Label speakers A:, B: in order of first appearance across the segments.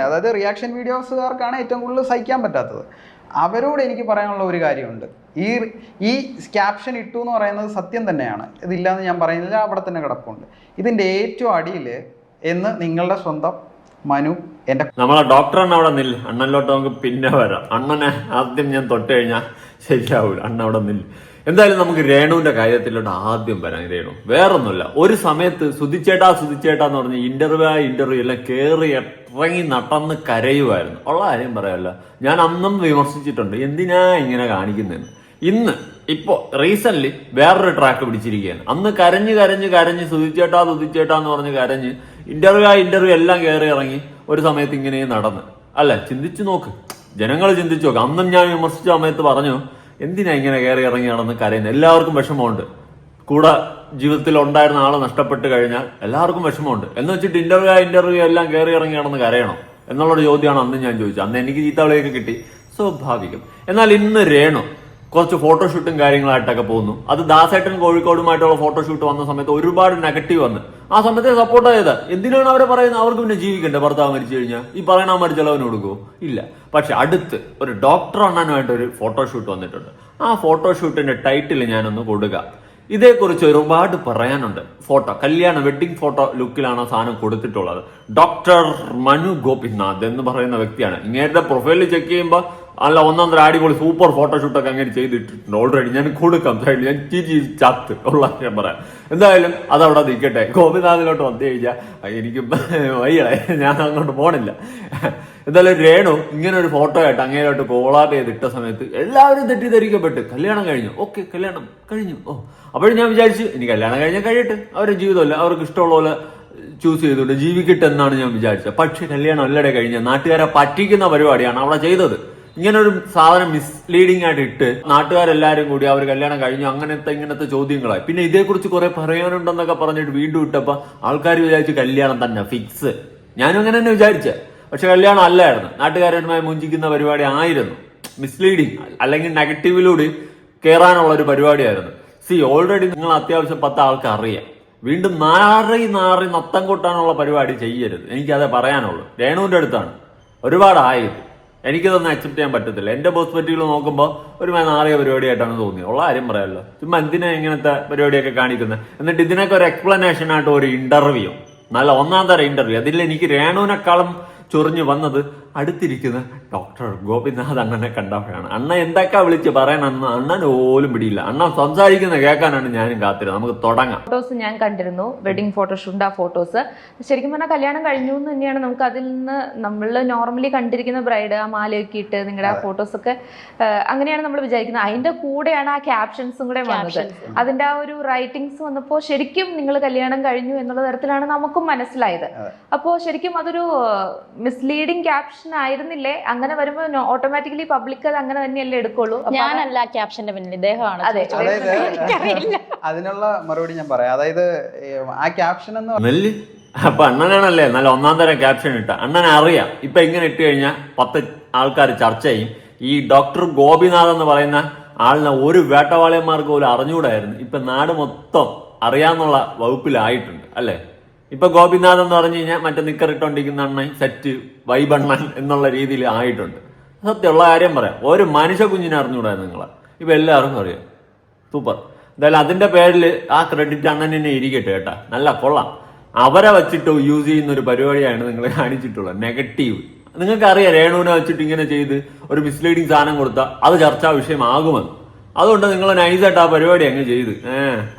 A: അതായത് റിയാക്ഷൻ വീഡിയോസുകാർക്കാണ് ഏറ്റവും കൂടുതൽ സഹിക്കാൻ പറ്റാത്തത്. അവരോട് എനിക്ക് പറയാനുള്ള ഒരു കാര്യമുണ്ട്. ഈ ക്യാപ്ഷൻ ഇട്ടു എന്ന് പറയുന്നത് സത്യം തന്നെയാണ്, ഇതില്ലാന്ന് ഞാൻ പറയുന്നില്ല, അവിടെ തന്നെ കിടപ്പുണ്ട്. ഇതിൻ്റെ ഏറ്റവും അടിയിൽ എന്ന് നിങ്ങളുടെ സ്വന്തം മനു എൻ്റെ
B: നമ്മളെ ഡോക്ടർ അണ്ണ അവിടെ നില്ല. അണ്ണനിലോട്ട് നമുക്ക് പിന്നെ വരാം. അണ്ണനെ ആദ്യം ഞാൻ തൊട്ട് കഴിഞ്ഞാൽ ശരിയാവൂല. അണ്ണ അവിടെ നില്ല. എന്തായാലും നമുക്ക് രേണുവിന്റെ കാര്യത്തിലോട്ട് ആദ്യം വരാം. രേണു വേറൊന്നുമില്ല, ഒരു സമയത്ത് സുധിച്ചേട്ടാന്ന് പറഞ്ഞ് ഇന്റർവ്യൂ എല്ലാം കേറി ഇറങ്ങി നടന്ന് കരയുമായിരുന്നു. ഉള്ള കാര്യം പറയാമല്ലോ, ഞാൻ അന്നും വിമർശിച്ചിട്ടുണ്ട് എന്തിനാ ഇങ്ങനെ കാണിക്കുന്നതെന്ന്. ഇപ്പോ റീസെന്റ് വേറൊരു ട്രാക്ക് പിടിച്ചിരിക്കുകയാണ്. അന്ന് കരഞ്ഞ് സുധിച്ചേട്ടാന്ന് പറഞ്ഞ് കരഞ്ഞ് ഇന്റർവ്യൂ എല്ലാം കയറി ഇറങ്ങി ഒരു സമയത്ത് ഇങ്ങനെ നടന്ന്. അല്ല, ചിന്തിച്ചു നോക്ക്, ജനങ്ങൾ ചിന്തിച്ചു നോക്ക്. അന്നും ഞാൻ വിമർശിച്ച സമയത്ത് പറഞ്ഞു എന്തിനാ ഇങ്ങനെ കയറി ഇറങ്ങി നടന്ന് കരയുന്നത്. എല്ലാവർക്കും വിഷമമുണ്ട്, കൂടെ ജീവിതത്തിൽ ഉണ്ടായിരുന്ന ആളെ നഷ്ടപ്പെട്ട് കഴിഞ്ഞാൽ എല്ലാവർക്കും വിഷമമുണ്ട്. എന്ന് വെച്ചിട്ട് ഇന്റർവ്യൂ എല്ലാം കയറി ഇറങ്ങി നടന്ന് കരയണോ എന്നുള്ളൊരു ചോദ്യമാണ് അന്ന് ഞാൻ ചോദിച്ചത്. അന്ന് എനിക്ക് ചീത്തവിളിയൊക്കെ കിട്ടി, സ്വാഭാവികം. എന്നാൽ ഇന്ന് രേണു കുറച്ച് ഫോട്ടോഷൂട്ടും കാര്യങ്ങളായിട്ടൊക്കെ പോകുന്നു. അത് ദാസേട്ടൻ കോഴിക്കോടുമായിട്ടുള്ള ഫോട്ടോഷൂട്ട് വന്ന സമയത്ത് ഒരുപാട് നെഗറ്റീവ് വന്ന് ആ സമയത്ത് സപ്പോർട്ട് ചെയ്ത്. എന്തിനാണ് അവരെ പറയുന്നത്? അവർക്ക് പിന്നെ ജീവിക്കണ്ടേ? ഭർത്താവ് മരിച്ചു കഴിഞ്ഞാൽ ഈ പറയണ മരിച്ചളവന് കൊടുക്കുമോ? ഇല്ല. പക്ഷെ അടുത്ത് ഒരു ഡോക്ടർ അണ്ണനുമായിട്ട് ഒരു ഫോട്ടോഷൂട്ട് വന്നിട്ടുണ്ട്. ആ ഫോട്ടോഷൂട്ടിന്റെ ടൈറ്റിൽ ഞാനൊന്ന് കൊടുക്കാം. ഇതേക്കുറിച്ച് ഒരുപാട് പറയാനുണ്ട്. വെഡിങ് ഫോട്ടോ ലുക്കിലാണ് ആ സാധനം കൊടുത്തിട്ടുള്ളത്. ഡോക്ടർ മനു ഗോപിനാഥ് എന്ന് പറയുന്ന വ്യക്തിയാണ്. ഇങ്ങേരുടെ പ്രൊഫൈലിൽ ചെക്ക് ചെയ്യുമ്പോൾ അല്ല ഒന്നാന്തര അടിപൊളി സൂപ്പർ ഫോട്ടോഷൂട്ടൊക്കെ അങ്ങനെ ചെയ്തിട്ടുണ്ട് ഓൾറെഡി. ഞാൻ കൊടുക്കാം, ഞാൻ ചത്ത് ഉള്ള ഞാൻ പറയാം. എന്തായാലും അതവിടെ നിൽക്കട്ടെ. ഗോപിനാഥിലോട്ട് വന്നു കഴിഞ്ഞാൽ എനിക്ക് വയ്യടേ, ഞാൻ അങ്ങോട്ട് പോണില്ല. എന്തായാലും രേണു ഇങ്ങനെ ഒരു ഫോട്ടോ ആയിട്ട് അങ്ങേരോട്ട് കോളാട്ട് ചെയ്തിട്ട സമയത്ത് എല്ലാവരും തെറ്റിദ്ധരിക്കപ്പെട്ട് കല്യാണം കഴിഞ്ഞു. ഓക്കെ, കല്യാണം കഴിഞ്ഞു. അപ്പോഴും ഞാൻ വിചാരിച്ചു ഇനി കല്യാണം കഴിഞ്ഞാൽ കഴിയട്ടെ, അവരുടെ ജീവിതമല്ല, അവർക്ക് ഇഷ്ടമുള്ള പോലെ ചൂസ് ചെയ്തോണ്ട് ജീവിക്കട്ടെ എന്നാണ് ഞാൻ വിചാരിച്ചത്. പക്ഷെ കല്യാണം അല്ലടെ കഴിഞ്ഞ നാട്ടുകാരെ പറ്റിക്കുന്ന പരിപാടിയാണ് അവിടെ ചെയ്തത്. ഇങ്ങനെ ഒരു സാധനം മിസ്ലീഡിംഗ് ആയിട്ട് ഇട്ട് നാട്ടുകാരെല്ലാരും കൂടി അവർ കല്യാണം കഴിഞ്ഞു ഇങ്ങനത്തെ ചോദ്യങ്ങളായി. പിന്നെ ഇതേക്കുറിച്ച് കുറെ പറയാനുണ്ടെന്നൊക്കെ പറഞ്ഞിട്ട് വീണ്ടും ഇട്ടപ്പോ ആൾക്കാർ വിചാരിച്ചു കല്യാണം തന്നെ ഫിക്സ്. ഞാനും അങ്ങനെ തന്നെ വിചാരിച്ച. പക്ഷെ കല്യാണം അല്ലായിരുന്നു, നാട്ടുകാരുമായി മുഞ്ചിക്കുന്ന പരിപാടി ആയിരുന്നു. മിസ്ലീഡിങ് അല്ലെങ്കിൽ നെഗറ്റീവിലൂടെ കയറാനുള്ള ഒരു പരിപാടിയായിരുന്നു. ഓൾറെഡി നിങ്ങൾ അത്യാവശ്യം 10 ആൾക്ക് അറിയാം. വീണ്ടും നാറി നത്തം കൊട്ടാനുള്ള പരിപാടി ചെയ്യരുത്. എനിക്കതേ പറയാനുള്ളൂ. രേണുവിന്റെ അടുത്താണ് ഒരുപാടായത്. എനിക്കിതൊന്നും അക്സെപ്റ്റ് ചെയ്യാൻ പറ്റത്തില്ല. എന്റെ പെർസ്പെക്റ്റീവിൽ നോക്കുമ്പോൾ ഒരു നാറിയ പരിപാടിയായിട്ടാണ് തോന്നിയത്. ഉള്ള കാര്യം പറയാമല്ലോ, ചുമ്മാ എന്തിനാ ഇങ്ങനത്തെ പരിപാടിയൊക്കെ കാണിക്കുന്നത്? എന്നിട്ട് ഇതിനൊക്കെ ഒരു എക്സ്പ്ലനേഷൻ ആയിട്ട് ഒരു ഇന്റർവ്യൂ, നല്ല ഒന്നാം തരം ഇന്റർവ്യൂ. അതിൽ എനിക്ക് രേണുവിനെക്കാളും ചൊറിഞ്ഞു വന്നത് അടുത്തിരിക്കുന്ന ഡോക്ടർ ഗോപിനാഥ് അണ്ണനെ കണ്ടപ്പോഴാണ്. അണ്ണ എന്തൊക്കെ വിളിച്ച് പറയണമെന്ന് അണ്ണൻ പോലും പിടിയില്ല. അണ്ണൻ സംസാരിക്കുന്ന കേൾക്കാനാണ് ഞാനും കാത്തിരുന്നത്. നമുക്ക് തുടങ്ങാം.
C: ഫോട്ടോസ് ഞാൻ കണ്ടിരുന്നു, വെഡിങ് ഫോട്ടോഷൂട്ട്. ആ ഫോട്ടോസ് ശരിക്കും പറഞ്ഞാൽ കല്യാണം കഴിഞ്ഞു എന്ന് തന്നെയാണ് നമുക്ക് അതിൽ നിന്ന് നമ്മൾ നോർമലി കണ്ടിരിക്കുന്ന ബ്രൈഡ് ആ മാലയൊക്കെ ഇട്ട് നിങ്ങളുടെ ആ ഫോട്ടോസ് ഒക്കെ അങ്ങനെയാണ് നമ്മൾ വിചാരിക്കുന്നത്. അതിന്റെ കൂടെയാണ് ആ ക്യാപ്ഷൻസും കൂടെ വന്നത്. അതിന്റെ ആ ഒരു റൈറ്റിംഗ്സ് വന്നപ്പോൾ ശരിക്കും നിങ്ങൾ കല്യാണം കഴിഞ്ഞു എന്നുള്ള തരത്തിലാണ് നമുക്കും മനസ്സിലായത്. അപ്പോൾ ശരിക്കും അതൊരു മിസ്ലീഡിങ് ക്യാപ്ഷൻ ആയിരുന്നില്ലേ? അങ്ങനെ വരുമ്പോ ഓട്ടോമാറ്റിക്കലി പബ്ലിക് അത് അങ്ങനെ തന്നെയല്ലേ എടുക്കുള്ളൂ.
D: ഞാനല്ല ക്യാപ്ഷന്റെ പിന്നിൽ, ഇദ്ദേഹമാണ്.
A: അതിനുള്ള മറുപടി ഞാൻ പറയാം. അതായത് ആ ക്യാപ്ഷൻ എന്ന്
B: അപ്പൊ അണ്ണനാണല്ലേ നല്ല ഒന്നാം തരം ക്യാപ്ഷൻ ഇട്ട. അണ്ണനെ അറിയാം ഇപ്പൊ ഇങ്ങനെ ഇട്ട് കഴിഞ്ഞാൽ 10 ആൾക്കാർ ചർച്ച ചെയ്യും. ഈ ഡോക്ടർ ഗോപിനാഥ് എന്ന് പറയുന്ന ആളിനെ ഒരു വേട്ടവാളിയന്മാർക്ക് പോലും അറിഞ്ഞുകൂടായിരുന്നു. ഇപ്പൊ നാട് മൊത്തം അറിയാന്നുള്ള വകുപ്പിലായിട്ടുണ്ട് അല്ലെ. ഇപ്പൊ ഗോപിനാഥ് എന്ന് പറഞ്ഞു കഴിഞ്ഞാൽ മറ്റേ നിക്കറിട്ടോണ്ടിരിക്കുന്ന അണ്ണൻ സെറ്റ് വൈബണ്ണൻ എന്നുള്ള രീതിയിൽ ആയിട്ടുണ്ട്. സത്യമുള്ള കാര്യം പറയാം, ഒരു മനുഷ്യ കുഞ്ഞിനെ അറിഞ്ഞുകൂടായിരുന്നു നിങ്ങളെ. ഇപ്പൊ എല്ലാവർക്കും അറിയാം. സൂപ്പർ. എന്തായാലും അതിന്റെ പേരിൽ ആ ക്രെഡിറ്റ് അണ്ണനെ ഇരിക്കട്ടെ കേട്ടാ, നല്ല കൊള്ളാം. അവരെ വെച്ചിട്ട് യൂസ് ചെയ്യുന്ന ഒരു പരിപാടിയാണ് നിങ്ങൾ കാണിച്ചിട്ടുള്ളത്, നെഗറ്റീവ്. നിങ്ങൾക്ക് അറിയാം രേണുവിനെ വെച്ചിട്ട് ഇങ്ങനെ ചെയ്ത് ഒരു മിസ്ലീഡിങ് സാധനം കൊടുത്താൽ അത് ചർച്ചാ വിഷയമാകുമെന്ന്. അതുകൊണ്ട് നിങ്ങൾ നൈസായിട്ട് ആ പരിപാടി അങ്ങ് ചെയ്ത്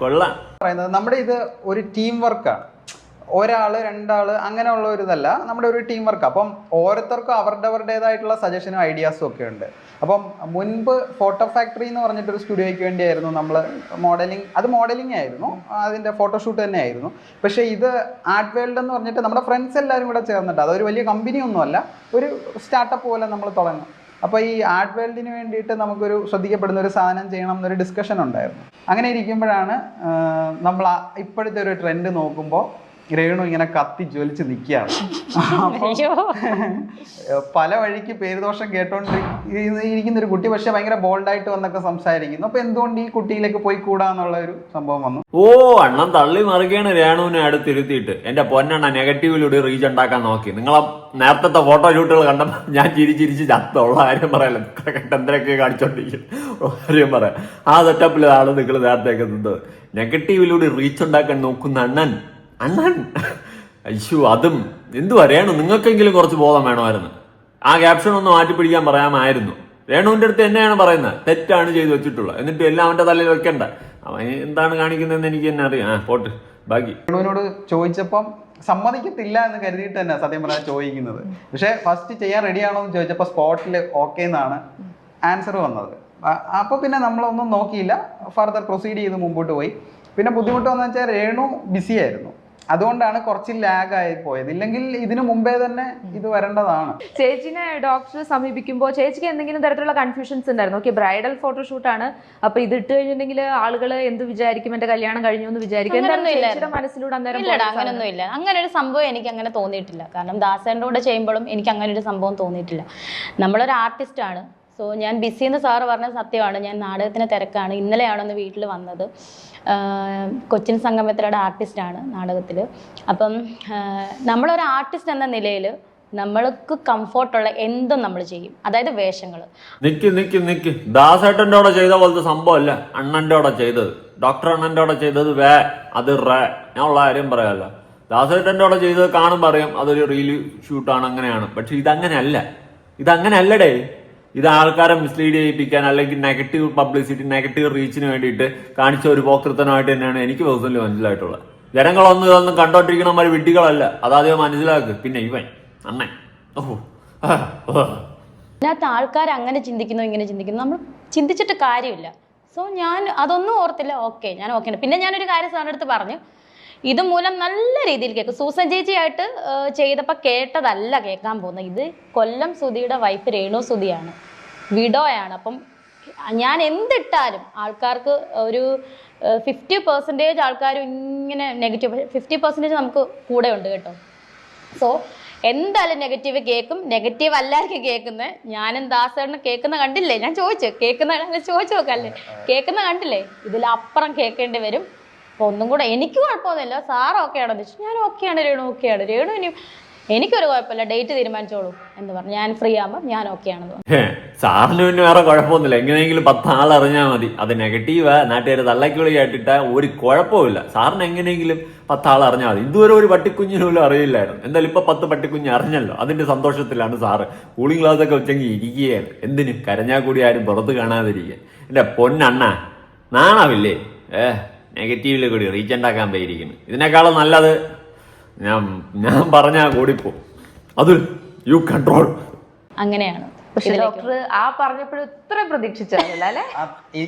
B: കൊള്ളാം.
A: പറയുന്നത് നമ്മുടെ ഇത് ഒരു ടീം വർക്കാണ്. ഒരാള് 2 ആള് അങ്ങനെയുള്ള ഒരു ഇതല്ല, നമ്മുടെ ഒരു ടീം വർക്ക്. അപ്പം ഓരോരുത്തർക്കും അവരുടേതായിട്ടുള്ള സജഷനും ഐഡിയാസും ഒക്കെ ഉണ്ട്. അപ്പം മുൻപ് ഫോട്ടോ ഫാക്ടറി എന്ന് പറഞ്ഞിട്ടൊരു സ്റ്റുഡിയോയ്ക്ക് വേണ്ടിയായിരുന്നു നമ്മൾ മോഡലിംഗ് ആയിരുന്നു, അതിൻ്റെ ഫോട്ടോഷൂട്ട് തന്നെ ആയിരുന്നു. പക്ഷേ ഇത് ആർട്ട് വേൾഡ് എന്ന് പറഞ്ഞിട്ട് നമ്മുടെ ഫ്രണ്ട്സ് എല്ലാവരും കൂടെ ചേർന്നിട്ട്, അതൊരു വലിയ കമ്പനി ഒന്നുമല്ല, ഒരു സ്റ്റാർട്ടപ്പ് പോലെ നമ്മൾ തുടങ്ങും. അപ്പോൾ ഈ ആർട്ട് വേൾഡിന് വേണ്ടിയിട്ട് നമുക്കൊരു ശ്രദ്ധിക്കപ്പെടുന്ന ഒരു സാധനം ചെയ്യണം എന്നൊരു ഡിസ്കഷൻ ഉണ്ടായിരുന്നു. അങ്ങനെ ഇരിക്കുമ്പോഴാണ് നമ്മൾ ഇപ്പോഴത്തെ ഒരു ട്രെൻഡ് നോക്കുമ്പോൾ രേണു ഇങ്ങനെ കത്തി ജ്വലിച്ച് നിൽക്കുകയാണ്.
D: അയ്യോ
A: പല വഴിക്ക് പേരുദോഷം കേട്ടോണ്ടിരിക്കുന്ന ഒരു കുട്ടി പക്ഷെ ഭയങ്കര ബോൾഡായിട്ട് വന്നൊക്കെ സംസാരിക്കുന്നു. അപ്പൊ എന്തുകൊണ്ട് ഈ കുട്ടിയിലേക്ക് പോയി കൂടാന്നുള്ള ഒരു സംഭവം വന്നു.
B: ഓ അണ്ണൻ തള്ളി മറിക്കുകയാണ് രേണുവിനെ അടുത്തിരുത്തിയിട്ട്. എന്റെ പൊന്നെണ്ണ നെഗറ്റീവിലൂടെ റീച്ച് ഉണ്ടാക്കാൻ നോക്കി. നിങ്ങളെ നേരത്തെ ഫോട്ടോ ഷൂട്ടുകൾ കണ്ടപ്പോൾ ഞാൻ ചിരിച്ച് ചത്തുള്ള കാര്യം പറയാലോ. എന്തൊക്കെ കാണിച്ചോണ്ടിരിക്കും കാര്യം പറയാം. ആ സെറ്റപ്പിലാണ് നിങ്ങൾ നേരത്തേക്ക് നിന്നത്. നെഗറ്റീവിലൂടെ റീച്ച് ഉണ്ടാക്കാൻ നോക്കുന്ന അണ്ണൻ അയ്യോ അതും എന്തു പറയണു. നിങ്ങൾക്കെങ്കിലും കുറച്ച് ബോധം വേണമായിരുന്നു. ആ ക്യാപ്ഷൻ ഒന്ന് മാറ്റിപ്പിടിക്കാൻ പറയാമായിരുന്നു. രേണുവിന്റെ അടുത്ത് എന്നെയാണ് പറയുന്നത്, തെറ്റാണ് ചെയ്തു വെച്ചിട്ടുള്ളത്. എന്നിട്ട് എല്ലാം അവന്റെ തലയിൽ വെക്കണ്ട. അവൻ എന്താണ് കാണിക്കുന്നതെന്ന് എനിക്ക് തന്നെ അറിയാം. പോട്ട് ബാക്കി.
A: രേണുവിനോട് ചോദിച്ചപ്പം സമ്മതിക്കത്തില്ല എന്ന് കരുതിയിട്ട് തന്നെ സത്യം പറഞ്ഞാൽ ചോദിക്കുന്നത്. പക്ഷെ ഫസ്റ്റ് ചെയ്യാൻ റെഡിയാണോ എന്ന് ചോദിച്ചപ്പോൾ സ്പോട്ടിൽ ഓക്കെ എന്നാണ് ആൻസർ വന്നത്. അപ്പോൾ പിന്നെ നമ്മളൊന്നും നോക്കിയില്ല, ഫർദർ പ്രൊസീഡ് ചെയ്ത് മുമ്പോട്ട് പോയി. പിന്നെ ബുദ്ധിമുട്ട് വന്നു വെച്ചാൽ രേണു ബിസി ആയിരുന്നു, അതുകൊണ്ടാണ് കുറച്ച് ലാഗ് ആയി പോയത്. ഇല്ലെങ്കിൽ ഇതിനു മുമ്പേ തന്നെ ഇത് വരേണ്ടതാണ്.
C: ചേച്ചിനെ ഡോക്ടറെ സമീപിക്കുമ്പോൾ ചേച്ചിക്ക് എന്തെങ്കിലും തരത്തിലുള്ള കൺഫ്യൂഷൻസ് ഉണ്ടായിരുന്നു? ഓക്കെ, ബ്രൈഡൽ ഫോട്ടോഷൂട്ടാണ്, അപ്പൊ ഇത് ഇട്ട് കഴിഞ്ഞിട്ടുണ്ടെങ്കിൽ ആളുകൾ എന്ത് വിചാരിക്കും, എന്റെ കല്യാണം കഴിഞ്ഞു എന്ന് വിചാരിക്കും, ചേച്ചിയുടെ മനസ്സിലൂടെ അന്നേരം?
D: ഇല്ലടാ, അങ്ങനൊന്നും ഇല്ല. അങ്ങനെ ഒരു സംഭവം എനിക്ക് അങ്ങനെ തോന്നിയിട്ടില്ല. കാരണം ദാസേൻ്റെ കൂടെ ചെയ്യുമ്പോഴും എനിക്ക് അങ്ങനെ ഒരു സംഭവം തോന്നിയിട്ടില്ല. നമ്മളൊരു ആർട്ടിസ്റ്റ് ആണ്. സോ ഞാൻ ബിസി എന്ന് സാറ് പറഞ്ഞത് സത്യമാണ്. ഞാൻ നാടകത്തിന് തിരക്കാണ്. ഇന്നലെയാണെന്ന് വീട്ടിൽ വന്നത്. കൊച്ചിൻ സംഗമത്തിലൂടെ ആർട്ടിസ്റ്റാണ് നാടകത്തിൽ. അപ്പം നമ്മളൊരു ആർട്ടിസ്റ്റ് എന്ന നിലയിൽ നമ്മൾക്ക് കംഫോർട്ടുള്ള എന്തും നമ്മൾ ചെയ്യും. അതായത് വേഷങ്ങൾ.
B: നിക്ക് ദാസേട്ടൻ്റെ അവിടെ ചെയ്ത പോലത്തെ സംഭവമല്ല അണ്ണൻ്റെ അവിടെ ചെയ്തത്. ഡോക്ടർ അണ്ണൻ്റെ അവിടെ ചെയ്തത് അത് ഞാൻ ഉള്ള കാര്യം പറയാമല്ലോ. ദാസേട്ടൻ്റെ അവിടെ ചെയ്തത് കാണുമ്പോൾ അറിയാം അതൊരു റീൽ ഷൂട്ടാണ്, അങ്ങനെയാണ്. പക്ഷെ ഇതങ്ങനെയല്ലടേ. ഇത് ആൾക്കാരെ മിസ്ലീഡ് ചെയ്യിപ്പിക്കാൻ അല്ലെങ്കിൽ നെഗറ്റീവ് പബ്ലിസിറ്റി, നെഗറ്റീവ് റീച്ചിന് വേണ്ടിയിട്ട് കാണിച്ച ഒരു പോക്കൃത്തനമായിട്ട് തന്നെയാണ് എനിക്ക് പേഴ്സണലി മനസ്സിലായിട്ടുള്ളത്. ജനങ്ങളൊന്നും ഇതൊന്നും കണ്ടോണ്ടിരിക്കണമാർ വിഡ്ഢികളല്ല, അതാദ്യം മനസ്സിലാക്ക്. പിന്നെ ഇവൻ അണ്ണൻ
D: അതിനകത്ത് ആൾക്കാർ അങ്ങനെ ചിന്തിക്കുന്നു, ഇങ്ങനെ ചിന്തിക്കുന്നു. നമ്മൾ ചിന്തിച്ചിട്ട് കാര്യമില്ല. സോ ഞാൻ അതൊന്നും ഓർത്തില്ല. ഓക്കെ, ഞാൻ ഓക്കെ. പിന്നെ ഞാനൊരു കാര്യം സാറിൻ്റെ അടുത്ത് പറഞ്ഞു, ഇത് മൂലം നല്ല രീതിയിൽ കേൾക്കും. സൂസൻ ചേച്ചിയായിട്ട് ചെയ്തപ്പോൾ കേട്ടതല്ല കേൾക്കാൻ പോകുന്നത്. ഇത് കൊല്ലം സുധിയുടെ വൈഫ് രേണു സുധിയാണ്, വിഡോയാണ്. അപ്പം ഞാൻ എന്തിട്ടാലും ആൾക്കാർക്ക് ഒരു 50% ആൾക്കാരും ഇങ്ങനെ നെഗറ്റീവ്, 50% നമുക്ക് കൂടെ ഉണ്ട് കേട്ടോ. സോ എന്തായാലും നെഗറ്റീവ് കേൾക്കും. നെഗറ്റീവ് അല്ലായിരിക്കും കേൾക്കുന്നത്. ഞാനും ദാസേട്ടന് കേൾക്കുന്ന കണ്ടില്ലേ? ഞാൻ ചോദിച്ചു നോക്കല്ലേ, കേൾക്കുന്ന കണ്ടില്ലേ? ഇതിലപ്പുറം കേൾക്കേണ്ടി വരും. അപ്പോൾ ഒന്നും കൂടെ എനിക്ക് കുഴപ്പമൊന്നുമില്ല. സാർ ഓക്കെയാണോ എന്ന് ചോദിച്ചു. ഞാൻ ഓക്കെയാണ്, രേണു ഓക്കെയാണ്. രേണു ഇനി എനിക്കൊരു കുഴപ്പമില്ല, ഡേറ്റ് തീരുമാനിച്ചോളൂ എന്ന് പറഞ്ഞു. ഞാൻ ഫ്രീ ആകുമ്പോൾ ഞാൻ ഓക്കെയാണെന്ന് പറഞ്ഞു.
B: സാറിന് പിന്നെ വേറെ കുഴപ്പമൊന്നുമില്ല. എങ്ങനെയെങ്കിലും 10 ആൾ അറിഞ്ഞാൽ മതി. അത് നെഗറ്റീവാ, നാട്ടുകാർ തള്ളക്കിളി കേട്ടിട്ടാ ഒരു കുഴപ്പമില്ല. സാറിന് എങ്ങനെയെങ്കിലും 10 ആൾ അറിഞ്ഞാൽ മതി. ഇതുവരെ ഒരു പട്ടിക്കുഞ്ഞിന് പോലും അറിയില്ലായിരുന്നു. എന്തായാലും ഇപ്പൊ 10 പട്ടിക്കുഞ്ഞ് അറിഞ്ഞല്ലോ. അതിന്റെ സന്തോഷത്തിലാണ് സാറ് കൂളിംഗ് ഗ്ലാസ് ഒക്കെ വെച്ചെങ്കിൽ ഇരിക്കുകയാണ്. എന്തിന് കരഞ്ഞാൽ കൂടി ആരും പുറത്ത് കാണാതിരിക്കുക. എന്റെ പൊന്നണ്ണ നാണാവില്ലേ? നെഗറ്റീവില് കൂടി റീച്ച് ഉണ്ടാക്കാൻ പോയിരിക്കുന്നു. ഇതിനേക്കാളും നല്ലത് ഞാൻ പറഞ്ഞാ കൂടിപ്പോ അത് യു കൺട്രോൾ.
D: അങ്ങനെയാണ്.
C: പക്ഷെ ഡോക്ടർ ആ പറഞ്ഞപ്പോഴും ഇത്ര പ്രതീക്ഷിച്ചല്ല അല്ലെ?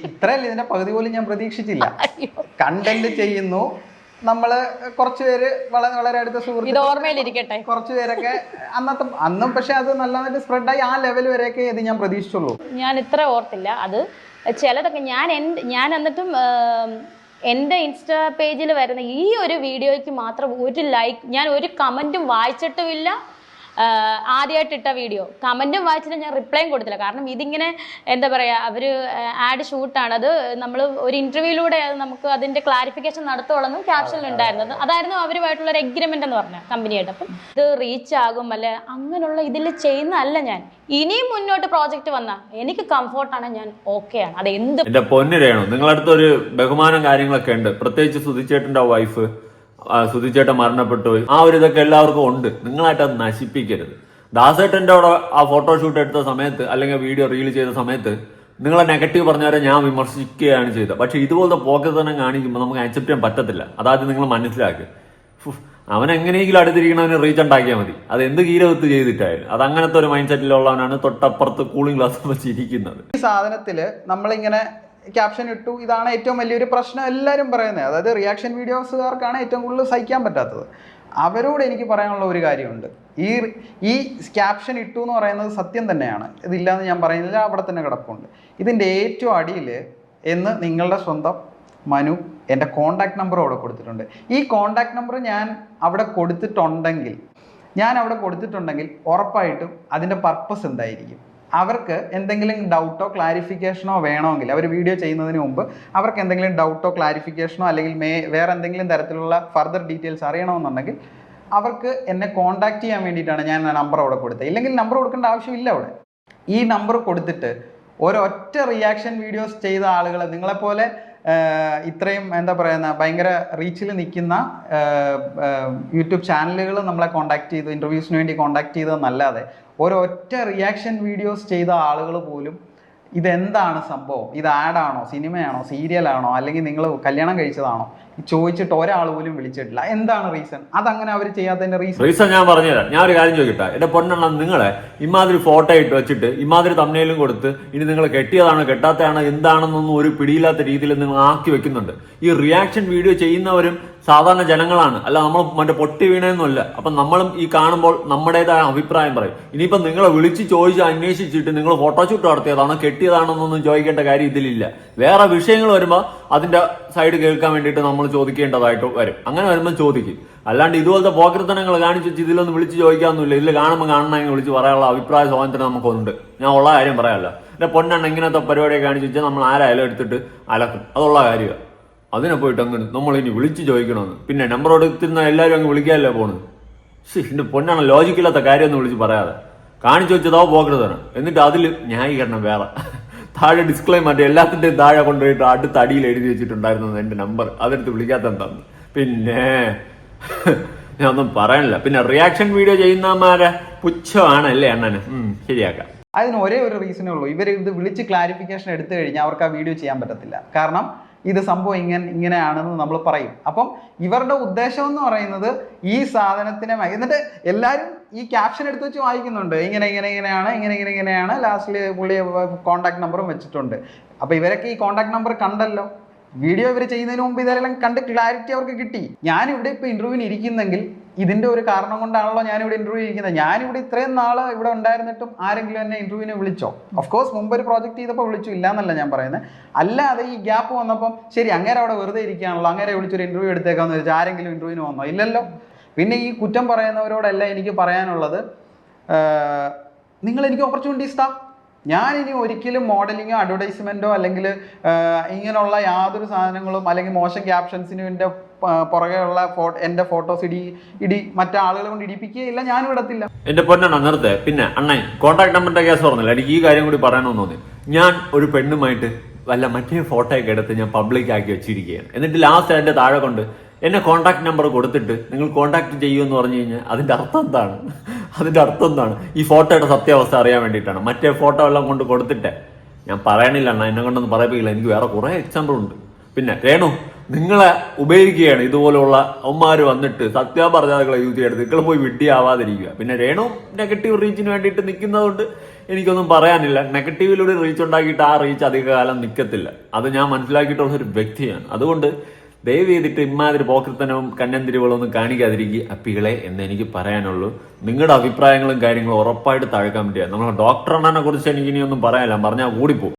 A: ഇത്രയല്ല, ഇതിന്റെ പകുതി പോലും ഞാൻ പ്രതീക്ഷിച്ചില്ല. കണ്ടന്റ് ചെയ്യുന്നു നമ്മള് കുറച്ചുപേര് വളരെ അടുത്ത സുഹൃത്തുക്കൾ,
D: ഓർമ്മയിലിരിക്കട്ടെ,
A: കുറച്ചുപേരൊക്കെ അന്നും പക്ഷെ അത് നല്ലതായിട്ട് സ്പ്രെഡായി ആ ലെവൽ വരെയൊക്കെ ഇത് ഞാൻ പ്രതീക്ഷിച്ചുള്ളൂ.
D: ഞാൻ ഇത്ര ഓർത്തില്ല. അത് ചിലതൊക്കെ ഞാൻ എന്നിട്ടും എൻ്റെ ഇൻസ്റ്റാ പേജിൽ വരുന്ന ഈ ഒരു വീഡിയോയ്ക്ക് മാത്രം ഒരു ലൈക്ക്, ഞാൻ ഒരു കമൻറ്റും വായിച്ചിട്ടുമില്ല. ആദ്യമായിട്ട് ഇട്ട വീഡിയോ കമൻറ്റും വായിച്ചിട്ട് ഞാൻ റിപ്ലൈയും കൊടുത്തില്ല. കാരണം ഇതിങ്ങനെ എന്താ പറയുക, അവർ ആഡ് ഷൂട്ടാണ്. അത് നമ്മൾ ഒരു ഇൻ്റർവ്യൂയിലൂടെ നമുക്ക് അതിൻ്റെ ക്ലാരിഫിക്കേഷൻ നടത്തുകയുള്ളെന്നും ക്യാപ്ഷനിൽ ഉണ്ടായിരുന്നത്. അതായിരുന്നു അവരുമായിട്ടുള്ള ഒരു എഗ്രിമെൻ്റ് എന്ന് പറഞ്ഞ കമ്പനിയായിട്ട്. അപ്പം ഇത് റീച്ച് ആകും അല്ലെ അങ്ങനെയുള്ള ഇതിൽ ചെയ്യുന്നതല്ല ഞാൻ. ഇനിയും മുന്നോട്ട് പ്രോജക്റ്റ് വന്നാൽ എനിക്ക് കംഫോർട്ടാണ്, ഞാൻ ഓക്കെയാണ്. അത് എന്ത്
B: എന്റെ പൊന്നിരേണു, നിങ്ങളടുത്തൊരു ബഹുമാനം കാര്യങ്ങളൊക്കെ ഉണ്ട്. പ്രത്യേകിച്ച് സുധിച്ചേട്ടന്റെ വൈഫ്, സുധിച്ചേട്ടൻ മരണപ്പെട്ടു. ആ ഒരു ഇതൊക്കെ എല്ലാവർക്കും ഉണ്ട്. നിങ്ങളായിട്ട് അത് നശിപ്പിക്കരുത്. ദാസേട്ടന്റെ അവിടെ ആ ഫോട്ടോഷൂട്ട് എടുത്ത സമയത്ത് അല്ലെങ്കിൽ വീഡിയോ റീൽ ചെയ്ത സമയത്ത് നിങ്ങളെ നെഗറ്റീവ് പറഞ്ഞവരെ ഞാൻ വിമർശിക്കുകയാണ് ചെയ്തത്. പക്ഷെ ഇതുപോലത്തെ പോക്കത്തനം കാണിക്കുമ്പോൾ നമുക്ക് അക്സെപ്റ്റ് ചെയ്യാൻ പറ്റത്തില്ല. അതായത് നിങ്ങൾ മനസ്സിലാക്കുക, അവൻ എങ്ങനെയെങ്കിലും അടുത്തിരിക്കണവന് റീച്ച് ഉണ്ടാക്കിയാൽ മതി. അത് എന്ത് കീരവത്ത് ചെയ്തിട്ടായാലും. അത് അങ്ങനത്തെ ഒരു മൈൻഡ് സെറ്റിലുള്ളവനാണ് തൊട്ടപ്പുറത്ത് കൂളിംഗ് ഗ്ലാസ് വെച്ചിരിക്കുന്നത്.
A: ഈ സാധനത്തില് നമ്മളിങ്ങനെ ക്യാപ്ഷൻ ഇട്ടു, ഇതാണ് ഏറ്റവും വലിയൊരു പ്രശ്നം എല്ലാവരും പറയുന്നത്. അതായത് റിയാക്ഷൻ വീഡിയോസുകാർക്കാണ് ഏറ്റവും കൂടുതൽ സഹിക്കാൻ പറ്റാത്തത്. അവരോട് എനിക്ക് പറയാനുള്ള ഒരു കാര്യമുണ്ട്. ഈ ക്യാപ്ഷൻ ഇട്ടു എന്ന് പറയുന്നത് സത്യം തന്നെയാണ്, ഇതില്ലാന്ന് ഞാൻ പറയുന്നില്ല, അവിടെ തന്നെ കിടപ്പുണ്ട്. ഇതിൻ്റെ ഏറ്റവും അടിയിൽ എന്ന് നിങ്ങളുടെ സ്വന്തം മനു എൻ്റെ കോൺടാക്ട് നമ്പർ അവിടെ കൊടുത്തിട്ടുണ്ട്. ഈ കോൺടാക്ട് നമ്പർ ഞാൻ അവിടെ കൊടുത്തിട്ടുണ്ടെങ്കിൽ ഉറപ്പായിട്ടും അതിൻ്റെ പർപ്പസ് എന്തായിരിക്കും? അവർക്ക് എന്തെങ്കിലും ഡൗട്ടോ ക്ലാരിഫിക്കേഷനോ വേണമെങ്കിൽ, അവർ വീഡിയോ ചെയ്യുന്നതിന് മുമ്പ് അവർക്ക് എന്തെങ്കിലും ഡൗട്ടോ ക്ലാരിഫിക്കേഷനോ അല്ലെങ്കിൽ വേറെ എന്തെങ്കിലും തരത്തിലുള്ള ഫർദർ ഡീറ്റെയിൽസ് അറിയണമെന്നുണ്ടെങ്കിൽ അവർക്ക് എന്നെ കോൺടാക്ട് ചെയ്യാൻ വേണ്ടിയിട്ടാണ് ഞാൻ നമ്പർ അവിടെ കൊടുത്തത്. ഇല്ലെങ്കിൽ നമ്പർ കൊടുക്കേണ്ട ആവശ്യമില്ല. അവിടെ ഈ നമ്പർ കൊടുത്തിട്ട് ഒരൊറ്റ റിയാക്ഷൻ വീഡിയോസ് ചെയ്ത ആളുകൾ, നിങ്ങളെപ്പോലെ ഇത്രയും എന്താ പറയുന്ന ഭയങ്കര റീച്ചിൽ നിൽക്കുന്ന യൂട്യൂബ് ചാനലുകൾ നമ്മളെ കോൺടാക്ട് ചെയ്തു, ഇൻ്റർവ്യൂസിന് വേണ്ടി കോൺടാക്ട് ചെയ്തതെന്നല്ലാതെ ഒരൊറ്റ റിയാക്ഷൻ വീഡിയോസ് ചെയ്ത ആളുകൾ പോലും ഇതെന്താണ് സംഭവം, ഇത് ആഡാണോ, സിനിമയാണോ, സീരിയലാണോ, അല്ലെങ്കിൽ നിങ്ങൾ കല്യാണം കഴിച്ചതാണോ ചോദിച്ചിട്ട് ഒരാൾ പോലും വിളിച്ചിട്ടില്ല. എന്താണ് റീസൺ? അതങ്ങനെ അവർ ചെയ്യാത്തതിന്റെ
B: റീസൺ ഞാൻ പറഞ്ഞുതരാം. ഞാൻ ഒരു കാര്യം ചോദിക്കട്ടെ, എന്റെ പൊന്നെണ്ണ, നിങ്ങളെ ഇമാതിരി ഫോട്ടോ ഇട്ട് വെച്ചിട്ട് ഇമാതിരി തമ്മിലും കൊടുത്ത് ഇനി നിങ്ങൾ കെട്ടിയതാണോ കെട്ടാത്തതാണോ എന്താണെന്നൊന്നും ഒരു പിടിയില്ലാത്ത രീതിയിൽ നിങ്ങൾ ആക്കി വെക്കുന്നുണ്ട്. ഈ റിയാക്ഷൻ വീഡിയോ ചെയ്യുന്നവരും സാധാരണ ജനങ്ങളാണ്, അല്ല നമ്മൾ മറ്റേ പൊട്ടി വീണേന്നല്ല. അപ്പൊ നമ്മളും ഈ കാണുമ്പോൾ നമ്മുടേതായ അഭിപ്രായം പറയും. ഇനിയിപ്പോ നിങ്ങളെ വിളിച്ച് ചോദിച്ച് അന്വേഷിച്ചിട്ട് നിങ്ങൾ ഫോട്ടോഷൂട്ട് നടത്തിയതാണോ കെട്ടിയതാണെന്നൊന്നും ചോദിക്കേണ്ട കാര്യം ഇതിലില്ല. വേറെ വിഷയങ്ങൾ വരുമ്പോൾ അതിന്റെ സൈഡ് കേൾക്കാൻ വേണ്ടിയിട്ട് നമ്മൾ ചോദിക്കേണ്ടതായിട്ട് വരും. അങ്ങനെ വരുമ്പോൾ ചോദിക്കും. അല്ലാണ്ട് ഇതുപോലത്തെ പോക്കൃത്തനങ്ങൾ കാണിച്ച് വെച്ച് ഇതിലൊന്നും വിളിച്ച് ചോദിക്കാനൊന്നുമില്ല. ഇതിൽ കാണുമ്പോൾ കാണണമെങ്കിൽ വിളിച്ച് പറയാനുള്ള അഭിപ്രായ സ്വാതന്ത്ര്യം നമുക്കുണ്ട്. ഞാൻ ഉള്ള കാര്യം പറയാമല്ല. എന്റെ പൊന്നെണ്ണ ഇങ്ങനത്തെ പരിപാടിയൊക്കെ കാണിച്ച് വെച്ചാൽ നമ്മൾ ആരായാലും എടുത്തിട്ട് അലക്കും. അതുള്ള കാര്യമാണ്. അതിനെ പോയിട്ട് അങ്ങനെ നമ്മൾ ഇനി വിളിച്ച് ചോദിക്കണമെന്ന്. പിന്നെ നമ്പർ എടുത്തിരുന്ന എല്ലാവരും അങ്ങ് വിളിക്കാനല്ലേ പോണത്. എന്റെ പൊന്നാണ്, ലോജിക്കില്ലാത്ത കാര്യമൊന്നും വിളിച്ച് പറയാതെ കാണിച്ചു വെച്ചതോ പോക്കരുതാണ്. എന്നിട്ട് അതിൽ ന്യായീകരണം വേറെ. താഴെ ഡിസ്ക്ലെയിം മറ്റേ എല്ലാത്തിൻ്റെയും താഴെ കൊണ്ടുപോയിട്ട് അടുത്ത അടിയിൽ എഴുതി വെച്ചിട്ടുണ്ടായിരുന്നു എൻ്റെ നമ്പർ. അതെടുത്ത് വിളിക്കാത്ത എന്താണ്? പിന്നെ ഞാൻ ഒന്നും പറയാനില്ല. പിന്നെ റിയാക്ഷൻ വീഡിയോ ചെയ്യുന്നവന്മാരെ പുച്ഛമാണല്ലേ അണ്ണന്. ശരിയാക്കാം.
A: അതിന് ഒരേ ഒരു റീസണേ ഉള്ളൂ. ഇവർ ഇത് വിളിച്ച് ക്ലാരിഫിക്കേഷൻ എടുത്തു കഴിഞ്ഞാൽ അവർക്ക് ആ വീഡിയോ ചെയ്യാൻ പറ്റത്തില്ല. കാരണം ഇത് സംഭവം ഇങ്ങനെയാണെന്ന് നമ്മൾ പറയും. അപ്പം ഇവരുടെ ഉദ്ദേശം എന്ന് പറയുന്നത് ഈ സാധനത്തിനെ, എന്നിട്ട് എല്ലാവരും ഈ ക്യാപ്ഷൻ എടുത്ത് വെച്ച് വായിക്കുന്നുണ്ട്. ഇങ്ങനെയാണ് ലാസ്റ്റിൽ പുള്ളി കോൺടാക്ട് നമ്പറും വെച്ചിട്ടുണ്ട്. അപ്പോൾ ഇവരൊക്കെ ഈ കോൺടാക്ട് നമ്പർ കണ്ടല്ലോ. വീഡിയോ ഇവർ ചെയ്യുന്നതിന് മുമ്പ് ഇതെല്ലാം കണ്ട് ക്ലാരിറ്റി അവർക്ക് കിട്ടി. ഞാനിവിടെ ഇപ്പോൾ ഇൻ്റർവ്യൂവിന് ഇരിക്കുന്നെങ്കിൽ ഇതിൻ്റെ ഒരു കാരണം കൊണ്ടാണല്ലോ ഞാനിവിടെ ഇൻ്റർവ്യൂ ഇരിക്കുന്നത്. ഞാനിവിടെ ഇത്രയും നാൾ ഇവിടെ ഉണ്ടായിരുന്നിട്ടും ആരെങ്കിലും എന്നെ ഇൻ്റർവ്യൂവിന് വിളിച്ചോ? ഓഫ് കോഴ്സ് മുമ്പ് ഒരു പ്രോജക്റ്റ് ചെയ്തപ്പോൾ വിളിച്ചു, ഇല്ല എന്നല്ല ഞാൻ പറയുന്നത്. അല്ലാതെ ഈ ഗ്യാപ്പ് വന്നപ്പം ശരി അങ്ങേരെ അവിടെ വെറുതെ ഇരിക്കുകയാണല്ലോ, അങ്ങേരെ വിളിച്ചൊരു ഇൻ്റർവ്യൂ എടുത്തേക്കാന്ന് വെച്ചാൽ ആരെങ്കിലും ഇൻ്റർവ്യൂവിന് വന്നോ? ഇല്ലല്ലോ. പിന്നെ ഈ കുറ്റം പറയുന്നവരോടെല്ലാം എനിക്ക് പറയാനുള്ളത്, നിങ്ങൾ എനിക്ക് ഓപ്പർച്യൂണിറ്റീസ് താ. ഞാനിനി ഒരിക്കലും മോഡലിങ്ങോ അഡ്വർടൈസ്മെൻറ്റോ അല്ലെങ്കിൽ ഇങ്ങനെയുള്ള യാതൊരു സാധനങ്ങളും അല്ലെങ്കിൽ മോശം ക്യാപ്ഷൻസിനും എൻ്റെ പുറകെയുള്ള എൻ്റെ ഫോട്ടോസ് ഇടി മറ്റാളുകളെ കൊണ്ട് ഇടിപ്പിക്കുകയില്ല. ഞാനും ഇടത്തില്ല.
B: എന്റെ പൊന്നാണ് നിർത്തേ. പിന്നെ അണ്ണൻ കോൺടാക്ട് നമ്പറിന്റെ കേസ് പറഞ്ഞില്ല. എനിക്ക് ഈ കാര്യം കൂടി പറയണമെന്ന് തോന്നി. ഞാൻ ഒരു പെണ്ണുമായിട്ട് വല്ല മറ്റേ ഫോട്ടോയൊക്കെ എടുത്ത് ഞാൻ പബ്ലിക് ആക്കി വെച്ചിരിക്കുകയാണ്. എന്നിട്ട് ലാസ്റ്റ് അതിന്റെ താഴെ കൊണ്ട് എന്നെ കോൺടാക്ട് നമ്പർ കൊടുത്തിട്ട് നിങ്ങൾ കോൺടാക്ട് ചെയ്യുമെന്ന് പറഞ്ഞു കഴിഞ്ഞാൽ അതിന്റെ അർത്ഥം എന്താണ്? ഈ ഫോട്ടോയുടെ സത്യാവസ്ഥ അറിയാൻ വേണ്ടിയിട്ടാണ്. മറ്റേ ഫോട്ടോ എല്ലാം കൊണ്ട് കൊടുത്തിട്ടേ ഞാൻ പറയണില്ല അണ്ണ, എന്നെ കൊണ്ടൊന്നും പറയിപ്പിക്കില്ല. എനിക്ക് വേറെ കുറെ എക്സാമ്പിൾ ഉണ്ട്. പിന്നെ രേണു, നിങ്ങളെ ഉപയോഗിക്കുകയാണ് ഇതുപോലുള്ള അവന്മാര് വന്നിട്ട് സത്യാപർജാതകളെ യൂസ് ചെയ്തെടുത്ത് നിങ്ങൾ പോയി വിഡ്ഢിയാവാതിരിക്കുക. പിന്നെ രേണു നെഗറ്റീവ് റീച്ചിന് വേണ്ടിയിട്ട് നിൽക്കുന്നതുകൊണ്ട് എനിക്കൊന്നും പറയാനില്ല. നെഗറ്റീവിലൂടെ റീച്ച് ഉണ്ടാക്കിയിട്ട് ആ റീച്ച് അധികകാലം നിൽക്കത്തില്ല. അത് ഞാൻ മനസ്സിലാക്കിയിട്ടുള്ള ഒരു വ്യക്തിയാണ്. അതുകൊണ്ട് ദയവ് ചെയ്തിട്ട് ഇമാതിരി പോക്കൃത്തനവും കന്നന്തിരികളൊന്നും കാണിക്കാതിരിക്കുക അപ്പികളെ എന്ന് എനിക്ക് പറയാനുള്ളൂ. നിങ്ങളുടെ അഭിപ്രായങ്ങളും കാര്യങ്ങളും ഉറപ്പായിട്ട് താഴെ കമന്റ് ചെയ്യാം. നമ്മളെ ഡോക്ടർ അണ്ണനെ കുറിച്ച് എനിക്ക് ഇനിയൊന്നും പറയാനില്ല, പറഞ്ഞാൽ കൂടിപ്പോകും.